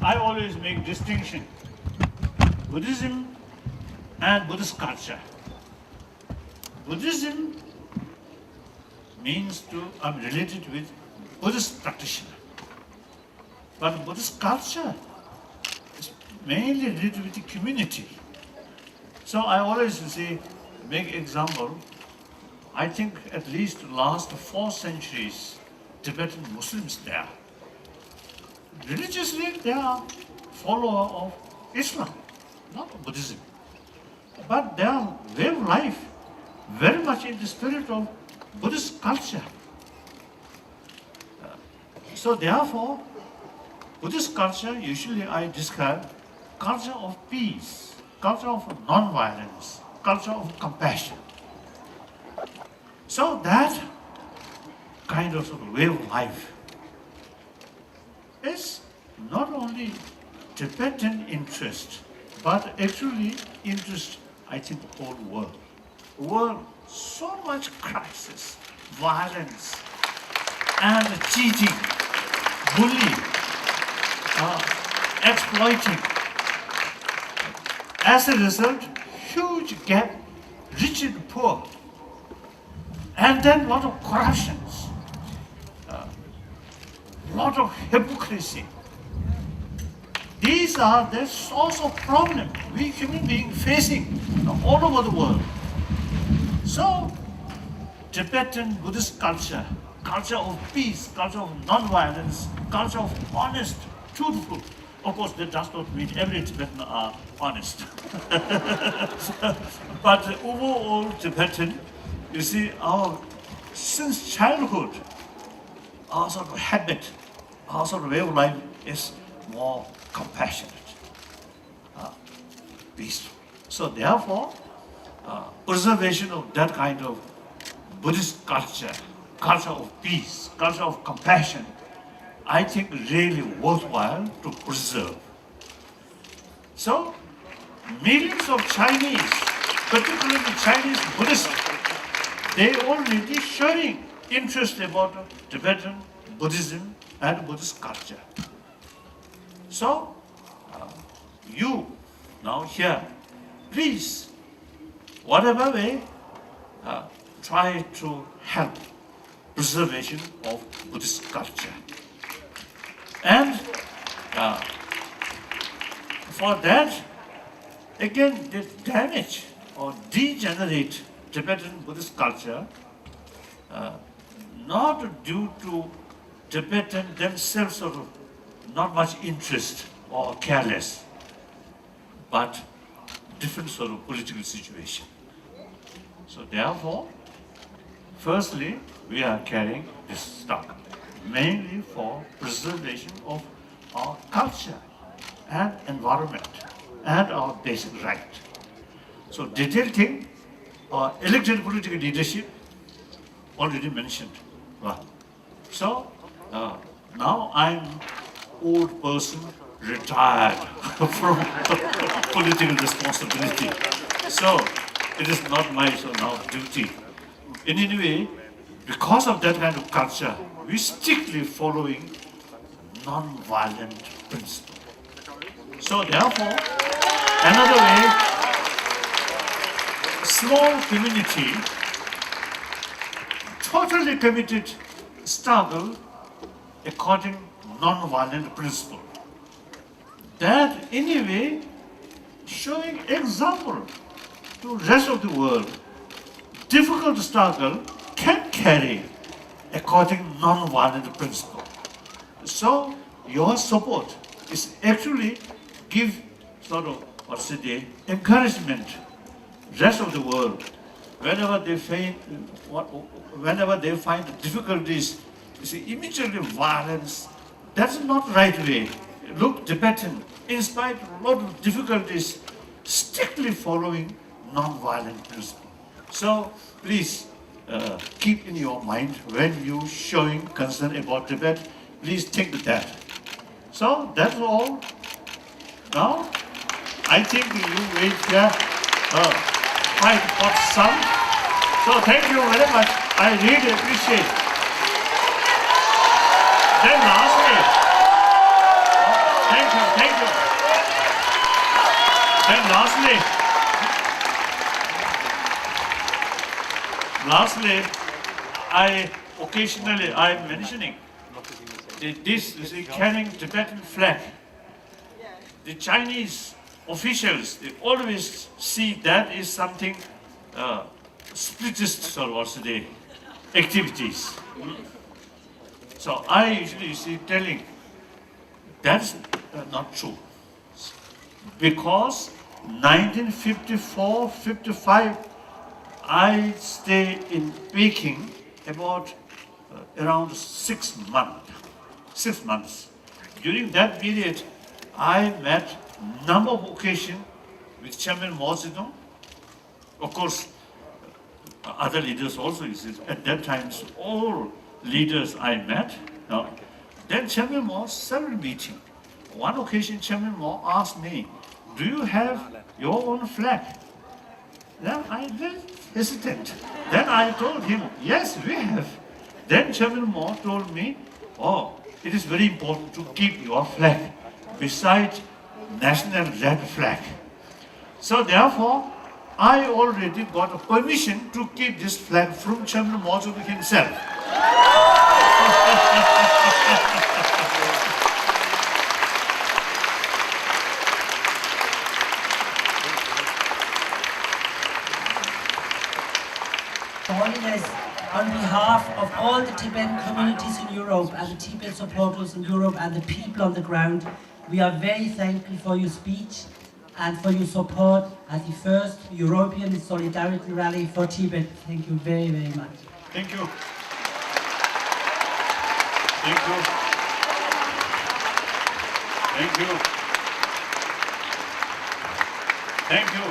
I always make distinction. Buddhism and Buddhist culture. Buddhism means to, I'm related with Buddhist practitioner. But Buddhist culture is mainly related with the community. So I always say, make example, I think at least last 4 centuries, Tibetan Muslims there. Religiously, they are followers of Islam, not Buddhism. But their way of life, very much in the spirit of Buddhist culture. So therefore, Buddhist culture, usually I describe culture of peace, culture of non-violence, culture of compassion. So that kind of sort of way of life is not only Tibetan interest, but actually interest, I think, the whole world. World, so much crisis, violence, and cheating, bullying, exploiting. As a result, huge gap, rich and poor, and then a lot of corruptions, a lot of hypocrisy. These are the source of problem we human beings facing all over the world. So, Tibetan Buddhist culture, culture of peace, culture of non-violence, culture of honest, truthful. Of course, that does not mean every Tibetan are honest. But overall Tibetan, you see, since childhood, our sort of habit, our sort of way of life is more compassionate, peaceful. So therefore, preservation of that kind of Buddhist culture, culture of peace, culture of compassion, I think really worthwhile to preserve. So, millions of Chinese, particularly Chinese Buddhists, they already showing interest about Tibetan Buddhism and Buddhist culture. So, you now here, please, whatever way, try to help preservation of Buddhist culture. And for that, again, the damage or degenerate Tibetan Buddhist culture, not due to Tibetan themselves sort of not much interest or careless, but different sort of political situation. So therefore, firstly, we are carrying this stock, mainly for preservation of our culture and environment and our basic right. So detailed thing, our elected political leadership, already mentioned. Well, so now I'm old person, retired from political responsibility. So it is not my now duty. In any way, because of that kind of culture, we strictly following non-violent principle. So therefore, another way, small community, totally committed struggle according to non-violent principle. That anyway showing example to rest of the world, difficult struggle can carry according to non-violent principle. So your support is actually give sort of, what's the encouragement rest of the world. Whenever they find difficulties, you see, immediately violence. That's not right way. Look, Tibetan, in spite of a lot of difficulties, strictly following non-violent principle. So please keep in your mind when you showing concern about Tibet, please think that. So that's all. Now, I think you wait here quite hot sun. So thank you very much. I really appreciate it. Then lastly, thank you. Lastly, I'm mentioning this is carrying Tibetan flag. The Chinese officials, they always see that is something spiritist or what's the activities. So I usually see telling that's not true. Because 1954-55, I stayed in Peking about around 6 months. 6 months. During that period, I met number of occasions with Chairman Mao Zedong. Of course, other leaders also existed. At that time, all leaders I met. Then Chairman Mao, several meetings. One occasion, Chairman Mao asked me, "Do you have your own flag?" Then I was hesitant. Then I told him, "Yes, we have." Then Chairman Mao told me, "Oh, it is very important to keep your flag beside national red flag." So therefore, I already got a permission to keep this flag from Chairman Mao Zedong himself. Holiness, on behalf of all the Tibetan communities in Europe and the Tibet supporters in Europe and the people on the ground, we are very thankful for your speech and for your support at the first European Solidarity Rally for Tibet. Thank you very, very much. Thank you. Thank you. Thank you. Thank you.